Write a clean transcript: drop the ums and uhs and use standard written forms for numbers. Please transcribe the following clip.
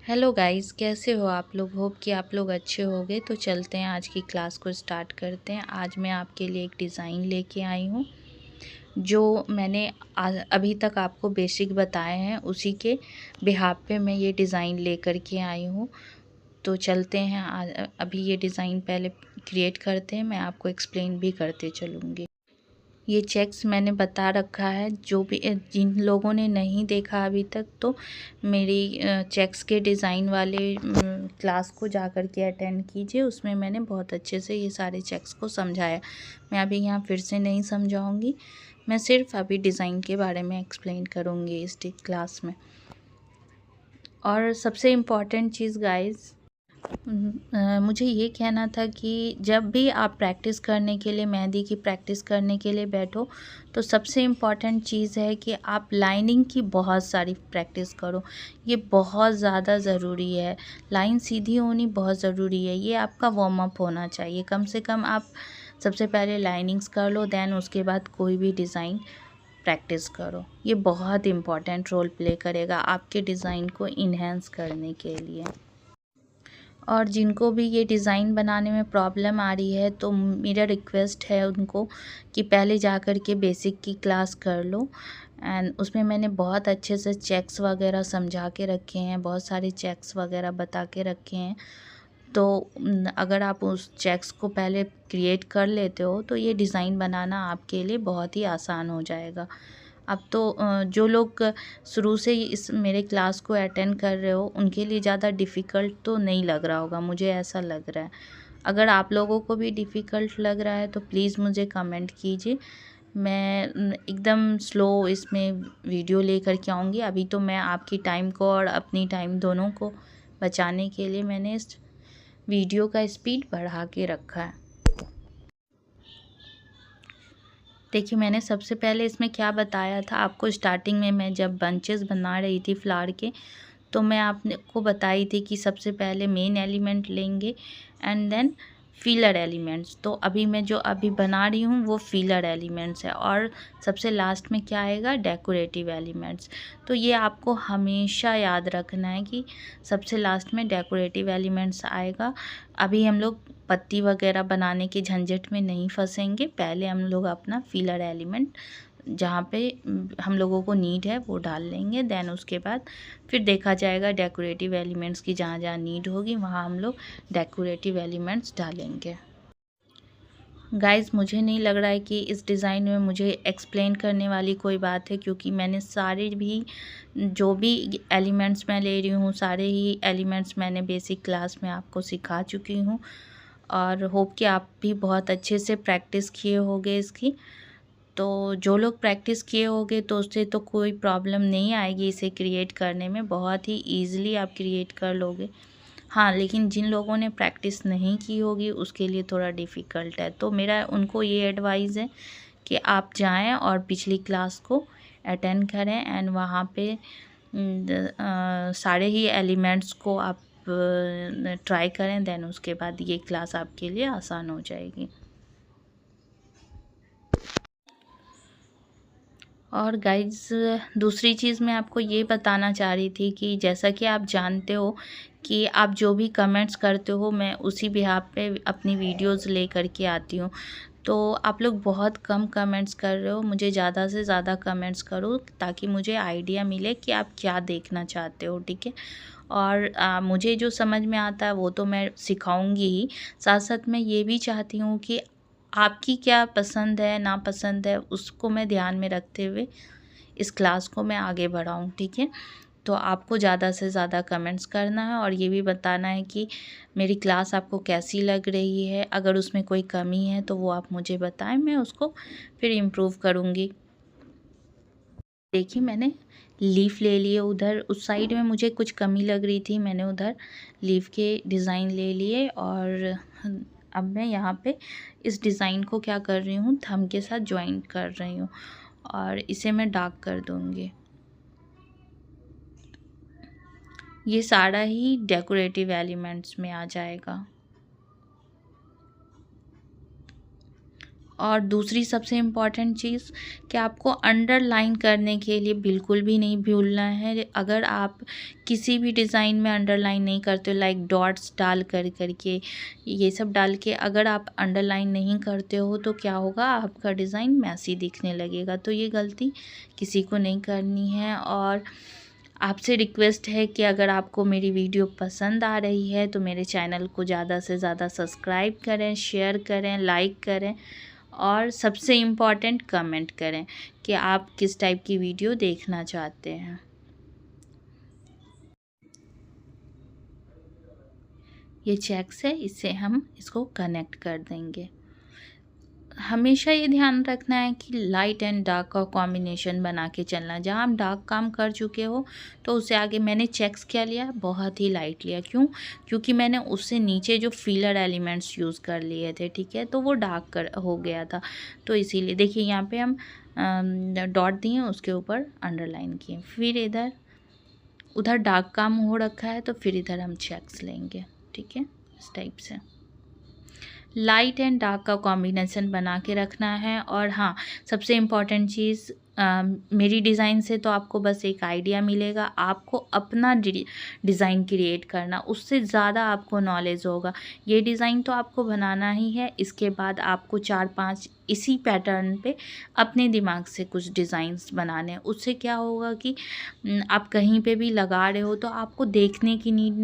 Hello guys, कैसे हो आप लोग। होप कि आप लोग अच्छे होंगे। तो चलते हैं, आज की क्लास को स्टार्ट करते हैं। आज मैं आपके लिए एक डिज़ाइन लेके आई हूँ जो मैंने अभी तक आपको बेसिक बताए हैं, उसी के बिहाफ पे मैं ये डिज़ाइन लेकर के आई हूँ। तो चलते हैं, अभी ये डिज़ाइन पहले क्रिएट करते हैं, मैं आपको एक्सप्लेन भी करते चलूँगी। ये चेक्स मैंने बता रखा है, जो भी जिन लोगों ने नहीं देखा अभी तक तो मेरी चेक्स के डिज़ाइन वाले क्लास को जा कर के अटेंड कीजिए। उसमें मैंने बहुत अच्छे से ये सारे चेक्स को समझाया। मैं अभी यहाँ फिर से नहीं समझाऊंगी, मैं सिर्फ अभी डिज़ाइन के बारे में एक्सप्लेन करूँगी इस क्लास में। और सबसे इम्पॉर्टेंट चीज़ गाइस, मुझे ये कहना था कि जब भी आप प्रैक्टिस करने के लिए, मेहंदी की प्रैक्टिस करने के लिए बैठो, तो सबसे इम्पॉर्टेंट चीज़ है कि आप लाइनिंग की बहुत सारी प्रैक्टिस करो। ये बहुत ज़्यादा ज़रूरी है। लाइन सीधी होनी बहुत ज़रूरी है। ये आपका वार्म अप होना चाहिए। कम से कम आप सबसे पहले लाइनिंग्स कर लो, देन उसके बाद कोई भी डिज़ाइन प्रैक्टिस करो। ये बहुत इम्पॉर्टेंट रोल प्ले करेगा आपके डिज़ाइन को इन्हेंस करने के लिए। और जिनको भी ये डिज़ाइन बनाने में प्रॉब्लम आ रही है, तो मेरा रिक्वेस्ट है उनको कि पहले जा कर के बेसिक की क्लास कर लो। एंड उसमें मैंने बहुत अच्छे से चेक्स वगैरह समझा के रखे हैं, बहुत सारे चेक्स वगैरह बता के रखे हैं। तो अगर आप उस चेक्स को पहले क्रिएट कर लेते हो तो ये डिज़ाइन बनाना आपके लिए बहुत ही आसान हो जाएगा। अब तो जो लोग शुरू से ही इस मेरे क्लास को अटेंड कर रहे हो, उनके लिए ज़्यादा डिफ़िकल्ट तो नहीं लग रहा होगा, मुझे ऐसा लग रहा है। अगर आप लोगों को भी डिफ़िकल्ट लग रहा है तो प्लीज़ मुझे कमेंट कीजिए। मैं एकदम स्लो इसमें वीडियो लेकर के आऊँगी। अभी तो मैं आपकी टाइम को और अपनी टाइम दोनों को बचाने के लिए मैंने इस वीडियो का स्पीड बढ़ा के रखा है। देखिए, मैंने सबसे पहले इसमें क्या बताया था आपको। स्टार्टिंग में मैं जब बंचेस बना रही थी फ्लावर के, तो मैं आपको बताई थी कि सबसे पहले मेन एलिमेंट लेंगे एंड देन फिलर एलिमेंट्स। तो अभी मैं जो अभी बना रही हूँ वो फिलर एलिमेंट्स है, और सबसे लास्ट में क्या आएगा, डेकोरेटिव एलिमेंट्स। तो ये आपको हमेशा याद रखना है कि सबसे लास्ट में डेकोरेटिव एलिमेंट्स आएगा। अभी हम लोग पत्ती वगैरह बनाने के झंझट में नहीं फंसेंगे। पहले हम लोग अपना फिलर एलिमेंट जहाँ पे हम लोगों को नीड है वो डाल लेंगे, देन उसके बाद फिर देखा जाएगा डेकोरेटिव एलिमेंट्स की जहाँ जहाँ नीड होगी वहाँ हम लोग डेकोरेटिव एलिमेंट्स डालेंगे। गाइस, मुझे नहीं लग रहा है कि इस डिज़ाइन में मुझे एक्सप्लेन करने वाली कोई बात है, क्योंकि मैंने सारे भी जो भी एलिमेंट्स मैं ले रही हूँ, सारे ही एलिमेंट्स मैंने बेसिक क्लास में आपको सिखा चुकी हूँ। और होप कि आप भी बहुत अच्छे से प्रैक्टिस किए होंगे इसकी। तो जो लोग प्रैक्टिस किए होंगे तो उससे तो कोई प्रॉब्लम नहीं आएगी इसे क्रिएट करने में, बहुत ही ईज़िली आप क्रिएट कर लोगे। हाँ, लेकिन जिन लोगों ने प्रैक्टिस नहीं की होगी उसके लिए थोड़ा डिफ़िकल्ट है। तो मेरा उनको ये एडवाइस है कि आप जाएं और पिछली क्लास को अटेंड करें एंड वहाँ पे सारे ही एलिमेंट्स को आप ट्राई करें, देन उसके बाद ये क्लास आपके लिए आसान हो जाएगी। और गाइज़, दूसरी चीज़ मैं आपको ये बताना चाह रही थी कि जैसा कि आप जानते हो कि आप जो भी कमेंट्स करते हो मैं उसी बिहाफ पे अपनी वीडियोस ले कर के आती हूँ। तो आप लोग बहुत कम कमेंट्स कर रहे हो, मुझे ज़्यादा से ज़्यादा कमेंट्स करो ताकि मुझे आइडिया मिले कि आप क्या देखना चाहते हो, ठीक है। और मुझे जो समझ में आता है वो तो मैं सिखाऊंगी ही, साथ साथ मैं ये भी चाहती हूँ कि आपकी क्या पसंद है नापसंद है उसको मैं ध्यान में रखते हुए इस क्लास को मैं आगे बढ़ाऊँ, ठीक है। तो आपको ज़्यादा से ज़्यादा कमेंट्स करना है और ये भी बताना है कि मेरी क्लास आपको कैसी लग रही है। अगर उसमें कोई कमी है तो वो आप मुझे बताएं, मैं उसको फिर इम्प्रूव करूँगी। देखिए, मैंने लीफ ले लिए, उधर उस साइड में मुझे कुछ कमी लग रही थी, मैंने उधर लीफ के डिज़ाइन ले लिए। और अब मैं यहाँ पे इस डिज़ाइन को क्या कर रही हूँ, थंब के साथ ज्वाइन कर रही हूँ और इसे मैं डार्क कर दूँगी। ये सारा ही डेकोरेटिव एलिमेंट्स में आ जाएगा। और दूसरी सबसे इम्पॉर्टेंट चीज़ कि आपको अंडरलाइन करने के लिए बिल्कुल भी नहीं भूलना है। अगर आप किसी भी डिज़ाइन में अंडरलाइन नहीं करते हो, लाइक डॉट्स डाल करके ये सब डाल के अगर आप अंडरलाइन नहीं करते हो तो क्या होगा, आपका डिज़ाइन मैसी दिखने लगेगा। तो ये गलती किसी को नहीं करनी है। और आपसे रिक्वेस्ट है कि अगर आपको मेरी वीडियो पसंद आ रही है तो मेरे चैनल को ज़्यादा से ज़्यादा सब्सक्राइब करें, शेयर करें, लाइक करें और सबसे इम्पॉर्टेंट कमेंट करें कि आप किस टाइप की वीडियो देखना चाहते हैं। ये चेक्स है, इससे हम इसको कनेक्ट कर देंगे। हमेशा ये ध्यान रखना है कि लाइट एंड डार्क का कॉम्बिनेशन बना के चलना। जहाँ आप डार्क काम कर चुके हो तो उससे आगे मैंने चेक्स क्या लिया, बहुत ही लाइट लिया। क्यों? क्योंकि मैंने उससे नीचे जो फिलर एलिमेंट्स यूज़ कर लिए थे, ठीक है, तो वो डार्क हो गया था। तो इसीलिए देखिए यहाँ पे हम डॉट दिए, उसके ऊपर अंडरलाइन किए, फिर इधर उधर डार्क काम हो रखा है तो फिर इधर हम चेक्स लेंगे, ठीक है, इस टाइप से लाइट एंड डार्क का कॉम्बिनेशन बना के रखना है। और हाँ, सबसे इम्पॉर्टेंट चीज़, मेरी डिज़ाइन से तो आपको बस एक आइडिया मिलेगा, आपको अपना डिज़ाइन क्रिएट करना, उससे ज़्यादा आपको नॉलेज होगा। ये डिज़ाइन तो आपको बनाना ही है, इसके बाद आपको 4-5 इसी पैटर्न पे अपने दिमाग से कुछ डिज़ाइंस बनाने हैं। उससे क्या होगा कि आप कहीं पे भी लगा रहे हो तो आपको देखने की नीड नहीं